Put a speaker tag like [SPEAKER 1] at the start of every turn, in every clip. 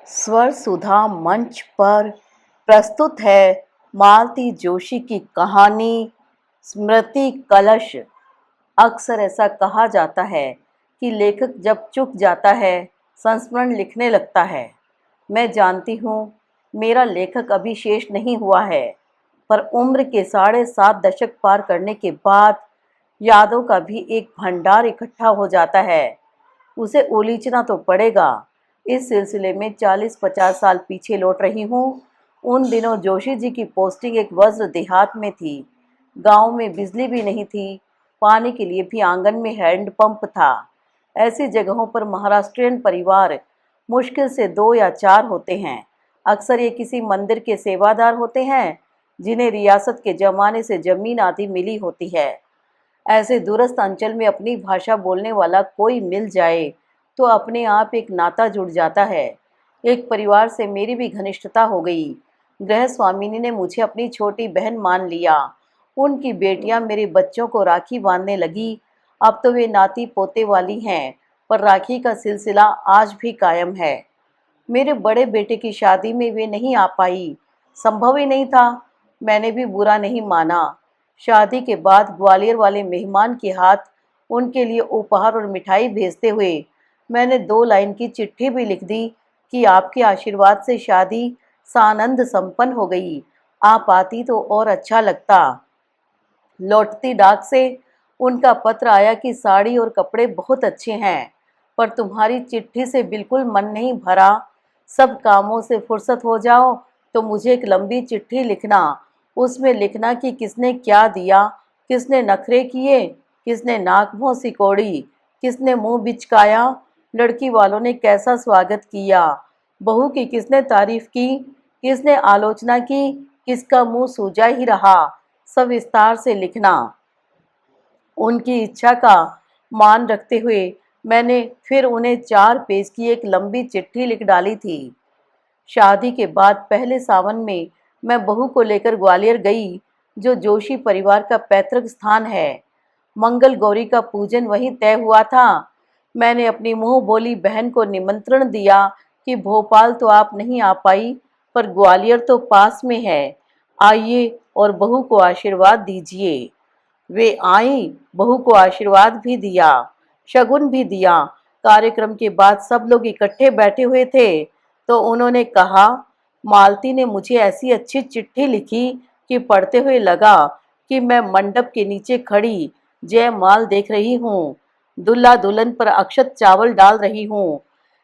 [SPEAKER 1] स्वर सुधा मंच पर प्रस्तुत है मालती जोशी की कहानी स्मृति कलश। अक्सर ऐसा कहा जाता है कि लेखक जब चूक जाता है संस्मरण लिखने लगता है। मैं जानती हूँ मेरा लेखक अभी शेष नहीं हुआ है, पर उम्र के 7.5 दशक पार करने के बाद यादों का भी एक भंडार इकट्ठा हो जाता है। उसे उलीचना तो पड़ेगा। इस सिलसिले में 40-50 साल पीछे लौट रही हूँ। उन दिनों जोशी जी की पोस्टिंग एक वज्र देहात में थी। गांव में बिजली भी नहीं थी, पानी के लिए भी आंगन में हैंडपंप था। ऐसी जगहों पर महाराष्ट्रियन परिवार मुश्किल से 2 या 4 होते हैं। अक्सर ये किसी मंदिर के सेवादार होते हैं जिन्हें रियासत के जमाने से जमीन आदि मिली होती है। ऐसे दूरस्थ अंचल में अपनी भाषा बोलने वाला कोई मिल जाए तो अपने आप एक नाता जुड़ जाता है। एक परिवार से मेरी भी घनिष्ठता हो गई। गृह स्वामिनी ने मुझे अपनी छोटी बहन मान लिया। उनकी बेटियां मेरे बच्चों को राखी बांधने लगी। अब तो वे नाती पोते वाली हैं, पर राखी का सिलसिला आज भी कायम है। मेरे बड़े बेटे की शादी में वे नहीं आ पाई, संभव ही नहीं था। मैंने भी बुरा नहीं माना। शादी के बाद ग्वालियर वाले मेहमान के हाथ उनके लिए उपहार और मिठाई भेजते हुए मैंने 2 लाइन की चिट्ठी भी लिख दी कि आपके आशीर्वाद से शादी सानंद संपन्न हो गई। आप आती तो और अच्छा लगता। लौटती डाक से उनका पत्र आया कि साड़ी और कपड़े बहुत अच्छे हैं, पर तुम्हारी चिट्ठी से बिल्कुल मन नहीं भरा। सब कामों से फुर्सत हो जाओ तो मुझे एक लंबी चिट्ठी लिखना। उसमें लिखना कि किसने क्या दिया, किसने नखरे किए, किसने नाक मुँह सिकोड़ी, किसने मुंह बिचकाया, लड़की वालों ने कैसा स्वागत किया, बहू की किसने तारीफ की, किसने आलोचना की, किसका मुंह सूजा ही रहा। सब विस्तार से लिखना। उनकी इच्छा का मान रखते हुए मैंने फिर उन्हें 4 पेज की एक लंबी चिट्ठी लिख डाली थी। शादी के बाद पहले सावन में मैं बहू को लेकर ग्वालियर गई, जो जोशी परिवार का पैतृक स्थान है। मंगल गौरी का पूजन वहीं तय हुआ था। मैंने अपनी मुंह बोली बहन को निमंत्रण दिया कि भोपाल तो आप नहीं आ पाई, पर ग्वालियर तो पास में है, आइए और बहू को आशीर्वाद दीजिए। वे आई, बहू को आशीर्वाद भी दिया, शगुन भी दिया। कार्यक्रम के बाद सब लोग इकट्ठे बैठे हुए थे तो उन्होंने कहा, मालती ने मुझे ऐसी अच्छी चिट्ठी लिखी कि पढ़ते हुए लगा कि मैं मंडप के नीचे खड़ी जयमाल देख रही हूँ, दुल्हा दुल्हन पर अक्षत चावल डाल रही हूँ।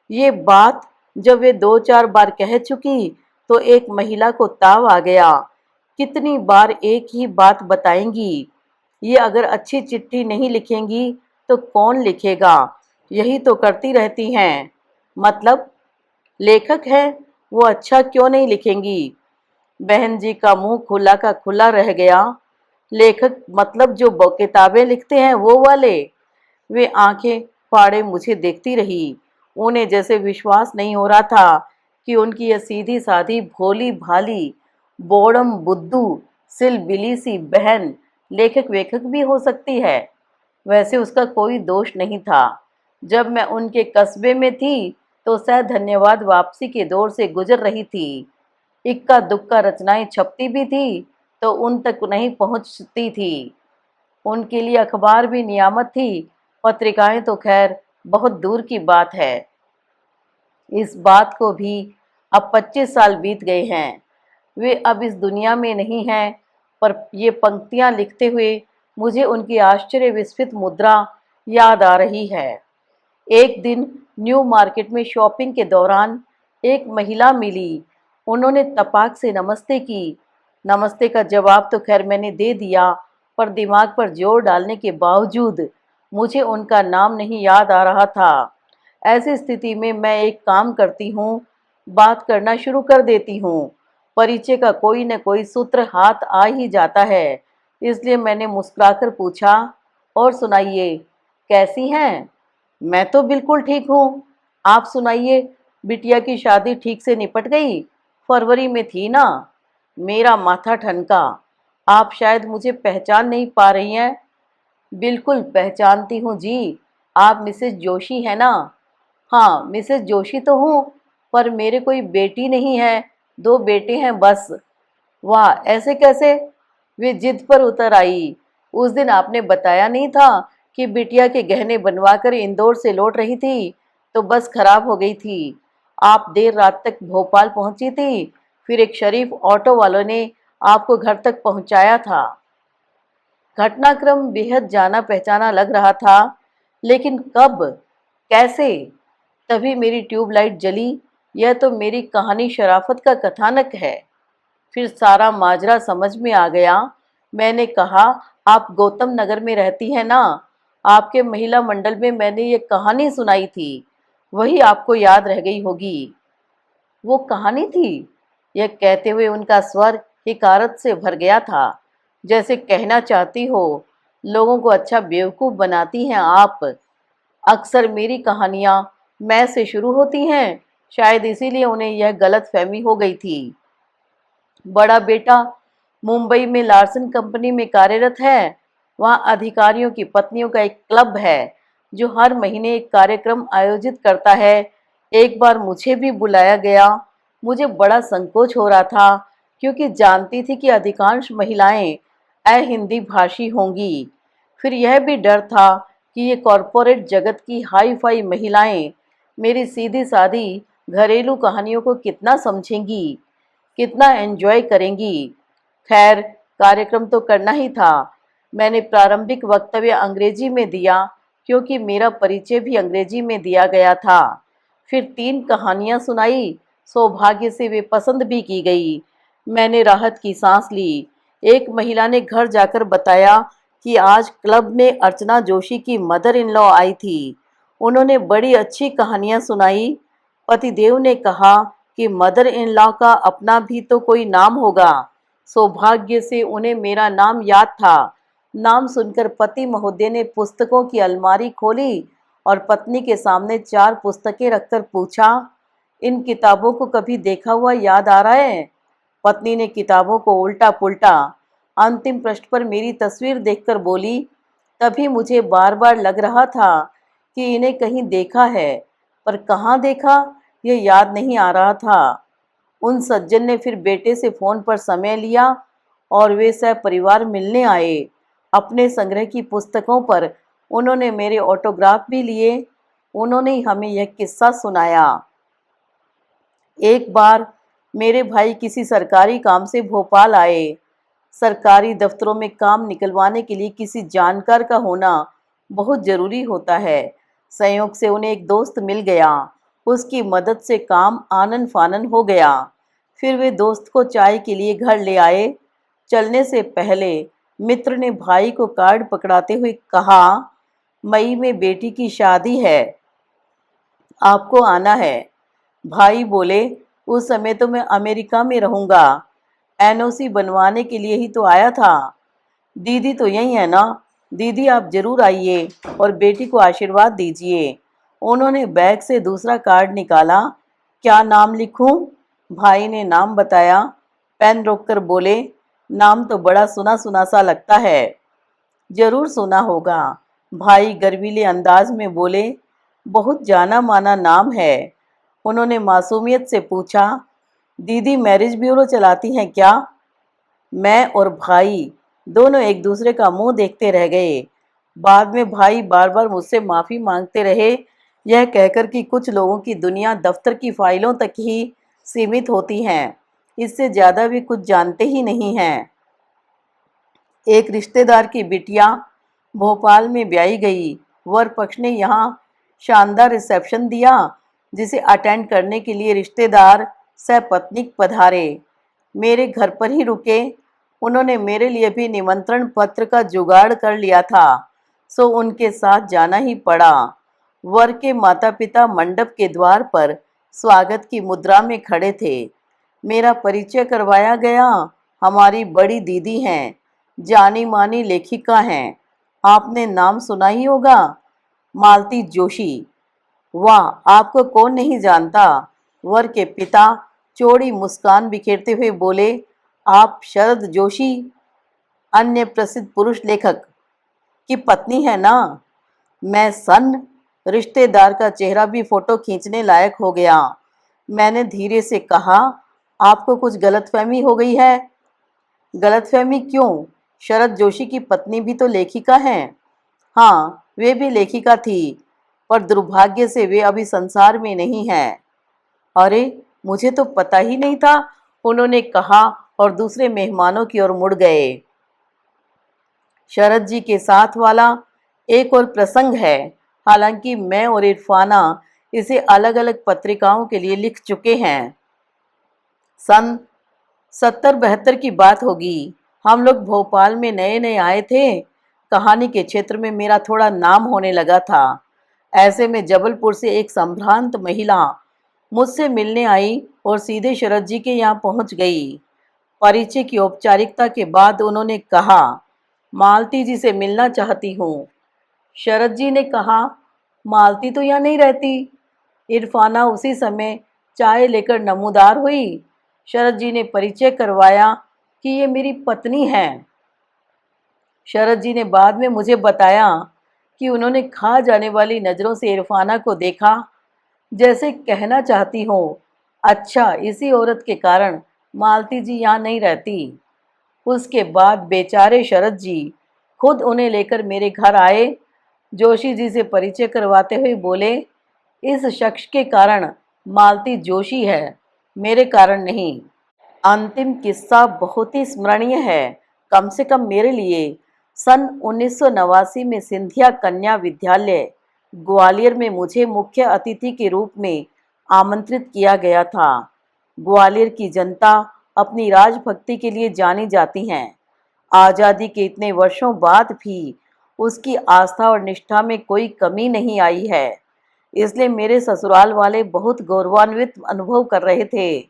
[SPEAKER 1] ये बात जब वे 2-4 बार कह चुकी तो एक महिला को ताव आ गया। कितनी बार एक ही बात बताएंगी? ये अगर अच्छी चिट्ठी नहीं लिखेंगी तो कौन लिखेगा? यही तो करती रहती हैं। मतलब लेखक है, वो अच्छा क्यों नहीं लिखेंगी? बहन जी का मुंह खुला का खुला रह गया। लेखक मतलब जो किताबें लिखते हैं वो वाले? वे आंखें फाड़े मुझे देखती रही। उन्हें जैसे विश्वास नहीं हो रहा था कि उनकी यह सीधी साधी भोली भाली बोड़म बुद्धू सिलबिली सी बहन लेखक वेखक भी हो सकती है। वैसे उसका कोई दोष नहीं था। जब मैं उनके कस्बे में थी तो सह धन्यवाद वापसी के दौर से गुजर रही थी। इक्का दुक्का रचनाएं छपती भी थी तो उन तक नहीं पहुंचती थी। उनके लिए अखबार भी नियामत थी, पत्रिकाएं तो खैर बहुत दूर की बात है। इस बात को भी अब 25 साल बीत गए हैं। वे अब इस दुनिया में नहीं हैं, पर ये पंक्तियां लिखते हुए मुझे उनकी आश्चर्य विस्मित मुद्रा याद आ रही है। एक दिन न्यू मार्केट में शॉपिंग के दौरान एक महिला मिली। उन्होंने तपाक से नमस्ते की। नमस्ते का जवाब तो खैर मैंने दे दिया, पर दिमाग पर जोर डालने के बावजूद मुझे उनका नाम नहीं याद आ रहा था। ऐसी स्थिति में मैं एक काम करती हूँ, बात करना शुरू कर देती हूँ। परिचय का कोई न कोई सूत्र हाथ आ ही जाता है। इसलिए मैंने मुस्कुराकर पूछा, और सुनाइए, कैसी हैं? मैं तो बिल्कुल ठीक हूँ। आप सुनाइए, बिटिया की शादी ठीक से निपट गई? फरवरी में थी ना? मेरा माथा ठनका। आप शायद मुझे पहचान नहीं पा रही हैं। बिल्कुल पहचानती हूँ जी। आप मिसेज जोशी हैं ना? हाँ, मिसेज जोशी तो हूँ, पर मेरे कोई बेटी नहीं है, 2 बेटे हैं बस। वाह, ऐसे कैसे? वे जिद पर उतर आई। उस दिन आपने बताया नहीं था कि बिटिया के गहने बनवाकर इंदौर से लौट रही थी, तो बस खराब हो गई थी। आप देर रात तक भोपाल पहुंची थी, फिर एक शरीफ ऑटो वालों ने आपको घर तक पहुंचाया था। घटनाक्रम बेहद जाना पहचाना लग रहा था, लेकिन कब, कैसे? तभी मेरी ट्यूबलाइट जली। यह तो मेरी कहानी शराफत का कथानक है। फिर सारा माजरा समझ में आ गया। मैंने कहा, आप गौतम नगर में रहती हैं ना? आपके महिला मंडल में मैंने ये कहानी सुनाई थी, वही आपको याद रह गई होगी। वो कहानी थी? यह कहते हुए उनका स्वर हिकारत से भर गया था, जैसे कहना चाहती हो, लोगों को अच्छा बेवकूफ़ बनाती हैं आप। अक्सर मेरी कहानियाँ मैं से शुरू होती हैं, शायद इसीलिए उन्हें यह गलत फहमी हो गई थी। बड़ा बेटा मुंबई में लार्सन कंपनी में कार्यरत है। वहाँ अधिकारियों की पत्नियों का एक क्लब है जो हर महीने एक कार्यक्रम आयोजित करता है। एक बार मुझे भी बुलाया गया। मुझे बड़ा संकोच हो रहा था, क्योंकि जानती थी कि अधिकांश महिलाएं अहिंदी भाषी होंगी। फिर यह भी डर था कि ये कॉरपोरेट जगत की हाई फाई महिलाएं मेरी सीधी सादी घरेलू कहानियों को कितना समझेंगी, कितना एंजॉय करेंगी। खैर, कार्यक्रम तो करना ही था। मैंने प्रारंभिक वक्तव्य अंग्रेजी में दिया, क्योंकि मेरा परिचय भी अंग्रेजी में दिया गया था। फिर 3 कहानियां सुनाई। सौभाग्य से वे पसंद भी की गई। मैंने राहत की सांस ली। एक महिला ने घर जाकर बताया कि आज क्लब में अर्चना जोशी की मदर इन लॉ आई थी। उन्होंने बड़ी अच्छी कहानियां सुनाई। पतिदेव ने कहा कि मदर इन लॉ का अपना भी तो कोई नाम होगा। सौभाग्य से उन्हें मेरा नाम याद था। नाम सुनकर पति महोदय ने पुस्तकों की अलमारी खोली और पत्नी के सामने 4 पुस्तकें रखकर पूछा, इन किताबों को कभी देखा हुआ याद आ रहा है? पत्नी ने किताबों को उल्टा पुल्टा। अंतिम पृष्ठ पर मेरी तस्वीर देखकर बोली, तभी मुझे बार बार लग रहा था कि इन्हें कहीं देखा है, पर कहाँ देखा ये याद नहीं आ रहा था। उन सज्जन ने फिर बेटे से फ़ोन पर समय लिया और वे सपरिवार मिलने आए। अपने संग्रह की पुस्तकों पर उन्होंने मेरे ऑटोग्राफ भी लिए। उन्होंने हमें यह किस्सा सुनाया। एक बार मेरे भाई किसी सरकारी काम से भोपाल आए। सरकारी दफ्तरों में काम निकलवाने के लिए किसी जानकार का होना बहुत ज़रूरी होता है। संयोग से उन्हें एक दोस्त मिल गया। उसकी मदद से काम आनन फानन हो गया। फिर वे दोस्त को चाय के लिए घर ले आए। चलने से पहले मित्र ने भाई को कार्ड पकड़ाते हुए कहा, मई में बेटी की शादी है, आपको आना है। भाई बोले, उस समय तो मैं अमेरिका में रहूँगा, एनओसी बनवाने के लिए ही तो आया था। दीदी तो यही है ना? दीदी आप जरूर आइए और बेटी को आशीर्वाद दीजिए। उन्होंने बैग से दूसरा कार्ड निकाला। क्या नाम लिखूं? भाई ने नाम बताया। पेन रोककर बोले, नाम तो बड़ा सुना सुना सा लगता है। जरूर सुना होगा। भाई गर्वीले अंदाज में बोले, बहुत जाना माना नाम है। उन्होंने मासूमियत से पूछा, दीदी मैरिज ब्यूरो चलाती हैं क्या? मैं और भाई दोनों एक दूसरे का मुंह देखते रह गए। बाद में भाई बार बार मुझसे माफ़ी मांगते रहे, यह कहकर कि कुछ लोगों की दुनिया दफ्तर की फाइलों तक ही सीमित होती हैं, इससे ज़्यादा भी कुछ जानते ही नहीं हैं। एक रिश्तेदार की बिटिया भोपाल में ब्याही गई। वर पक्ष ने यहाँ शानदार रिसेप्शन दिया, जिसे अटेंड करने के लिए रिश्तेदार सपत्नीक पधारे। मेरे घर पर ही रुके। उन्होंने मेरे लिए भी निमंत्रण पत्र का जुगाड़ कर लिया था, सो उनके साथ जाना ही पड़ा। वर के माता पिता मंडप के द्वार पर स्वागत की मुद्रा में खड़े थे। मेरा परिचय करवाया गया। हमारी बड़ी दीदी हैं, जानी मानी लेखिका हैं। आपने नाम सुना ही होगा, मालती जोशी। वाह, आपको कौन नहीं जानता? वर के पिता चौड़ी मुस्कान बिखेरते हुए बोले, आप शरद जोशी, अन्य प्रसिद्ध पुरुष लेखक की पत्नी है ना? मैं सन्न। रिश्तेदार का चेहरा भी फोटो खींचने लायक हो गया। मैंने धीरे से कहा, आपको कुछ गलतफहमी हो गई है। गलतफहमी क्यों? शरद जोशी की पत्नी भी तो लेखिका हैं। हाँ, वे भी लेखिका थी, पर दुर्भाग्य से वे अभी संसार में नहीं हैं। अरे, मुझे तो पता ही नहीं था, उन्होंने कहा और दूसरे मेहमानों की ओर मुड़ गए। शरद जी के साथ वाला एक और प्रसंग है। हालांकि मैं और इरफाना इसे अलग अलग पत्रिकाओं के लिए लिख चुके हैं। सन 70-72 की बात होगी। हम लोग भोपाल में नए नए आए थे। कहानी के क्षेत्र में मेरा थोड़ा नाम होने लगा था। ऐसे में जबलपुर से एक संभ्रांत महिला मुझसे मिलने आई और सीधे शरद जी के यहाँ पहुंच गई। परिचय की औपचारिकता के बाद उन्होंने कहा, मालती जी से मिलना चाहती हूँ। शरद जी ने कहा, मालती तो यहाँ नहीं रहती। इरफाना उसी समय चाय लेकर नमूदार हुई। शरद जी ने परिचय करवाया कि ये मेरी पत्नी है। शरद जी ने बाद में मुझे बताया कि उन्होंने खा जाने वाली नज़रों से इरफाना को देखा, जैसे कहना चाहती हो, अच्छा इसी औरत के कारण मालती जी यहाँ नहीं रहती। उसके बाद बेचारे शरद जी खुद उन्हें लेकर मेरे घर आए। जोशी जी से परिचय करवाते हुए बोले, इस शख्स के कारण मालती जोशी है, मेरे कारण नहीं। अंतिम किस्सा बहुत ही स्मरणीय है, कम से कम मेरे लिए। सन 1989 में सिंधिया कन्या विद्यालय ग्वालियर में मुझे मुख्य अतिथि के रूप में आमंत्रित किया गया था। ग्वालियर की जनता अपनी राजभक्ति के लिए जानी जाती हैं। आज़ादी के इतने वर्षों बाद भी उसकी आस्था और निष्ठा में कोई कमी नहीं आई है। इसलिए मेरे ससुराल वाले बहुत गौरवान्वित अनुभव कर रहे थे।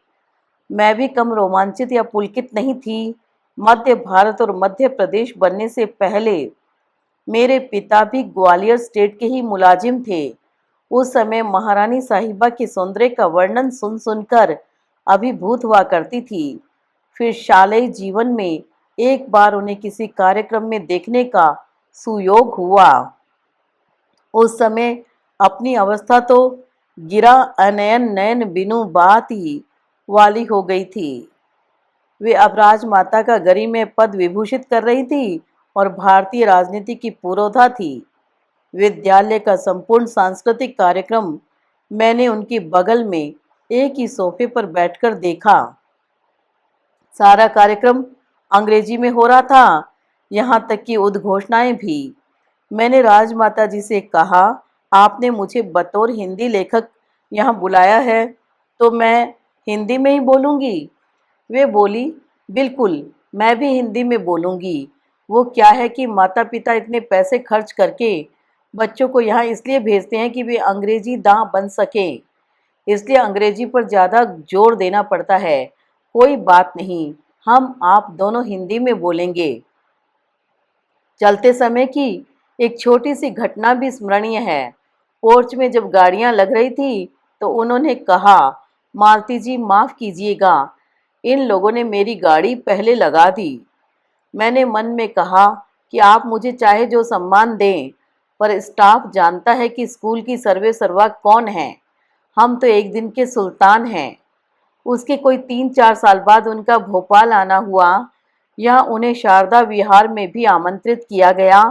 [SPEAKER 1] मैं भी कम रोमांचित या पुलकित नहीं थी। मध्य भारत और मध्य प्रदेश बनने से पहले मेरे पिता भी ग्वालियर स्टेट के ही मुलाजिम थे। उस समय महारानी साहिबा के सौंदर्य का वर्णन सुन सुनकर अभिभूत हुआ करती थी। फिर शालेय जीवन में एक बार उन्हें किसी कार्यक्रम में देखने का सुयोग हुआ। उस समय अपनी अवस्था तो गिरा अनयन नयन बिनु बात ही वाली हो गई थी। वे अब राजमाता का गरिमा पद विभूषित कर रही थी और भारतीय राजनीति की पुरोधा थी। विद्यालय का संपूर्ण सांस्कृतिक कार्यक्रम मैंने उनकी बगल में एक ही सोफे पर बैठकर देखा। सारा कार्यक्रम अंग्रेजी में हो रहा था, यहाँ तक कि उद्घोषणाएं भी। मैंने राजमाता जी से कहा, आपने मुझे बतौर हिंदी लेखक यहाँ बुलाया है, तो मैं हिंदी में ही बोलूँगी। वे बोली, बिल्कुल, मैं भी हिंदी में बोलूँगी। वो क्या है कि माता पिता इतने पैसे खर्च करके बच्चों को यहाँ इसलिए भेजते हैं कि वे अंग्रेजी दाँ बन सकें, इसलिए अंग्रेजी पर ज़्यादा जोर देना पड़ता है। कोई बात नहीं, हम आप दोनों हिंदी में बोलेंगे। चलते समय की एक छोटी सी घटना भी स्मरणीय है। पोर्च में जब गाड़ियां लग रही थी तो उन्होंने कहा, मालती जी माफ़ कीजिएगा, इन लोगों ने मेरी गाड़ी पहले लगा दी। मैंने मन में कहा कि आप मुझे चाहे जो सम्मान दें, पर स्टाफ जानता है कि स्कूल की सर्वे सर्वा कौन है। हम तो एक दिन के सुल्तान हैं। उसके कोई 3-4 साल बाद उनका भोपाल आना हुआ। यहाँ उन्हें शारदा विहार में भी आमंत्रित किया गया।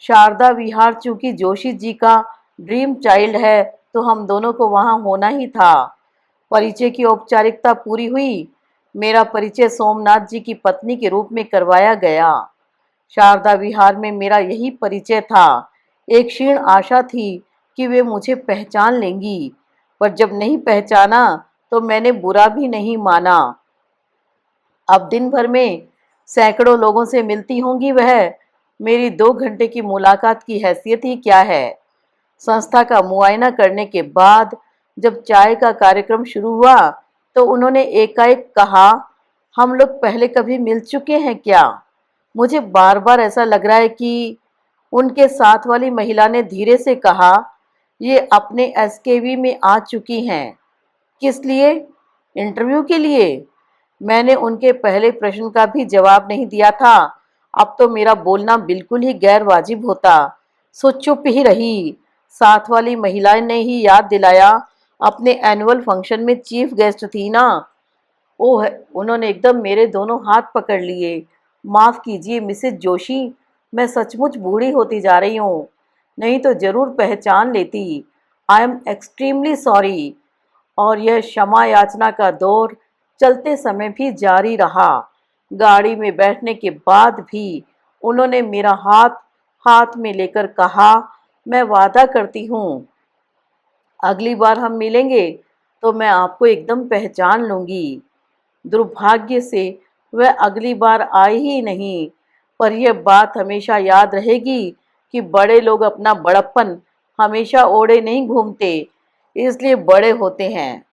[SPEAKER 1] शारदा विहार चूंकि जोशी जी का ड्रीम चाइल्ड है, तो हम दोनों को वहाँ होना ही था। परिचय की औपचारिकता पूरी हुई। मेरा परिचय सोमनाथ जी की पत्नी के रूप में करवाया गया। शारदा विहार में मेरा यही परिचय था। एक क्षीण आशा थी कि वे मुझे पहचान लेंगी, पर जब नहीं पहचाना तो मैंने बुरा भी नहीं माना। अब दिन भर में सैकड़ों लोगों से मिलती होंगी वह, मेरी 2 घंटे की मुलाकात की हैसियत ही क्या है। संस्था का मुआयना करने के बाद जब चाय का कार्यक्रम शुरू हुआ तो उन्होंने एकाएक कहा, हम लोग पहले कभी मिल चुके हैं क्या? मुझे बार बार ऐसा लग रहा है कि उनके साथ वाली महिला ने धीरे से कहा, ये अपने एसकेवी में आ चुकी हैं। किस लिए? इंटरव्यू के लिए। मैंने उनके पहले प्रश्न का भी जवाब नहीं दिया था। अब तो मेरा बोलना बिल्कुल ही गैर वाजिब होता, सो चुप ही रही। साथ वाली महिला ने ही याद दिलाया, अपने एनुअल फंक्शन में चीफ गेस्ट थी ना। ओह, उन्होंने एकदम मेरे दोनों हाथ पकड़ लिए। माफ कीजिए मिसेज जोशी, मैं सचमुच बूढ़ी होती जा रही हूँ, नहीं तो जरूर पहचान लेती। I am extremely sorry. और यह क्षमा याचना का दौर चलते समय भी जारी रहा। गाड़ी में बैठने के बाद भी उन्होंने मेरा हाथ हाथ में लेकर कहा, मैं वादा करती हूँ अगली बार हम मिलेंगे तो मैं आपको एकदम पहचान लूंगी। दुर्भाग्य से वह अगली बार आई ही नहीं, पर यह बात हमेशा याद रहेगी कि बड़े लोग अपना बड़प्पन हमेशा ओढ़े नहीं घूमते, इसलिए बड़े होते हैं।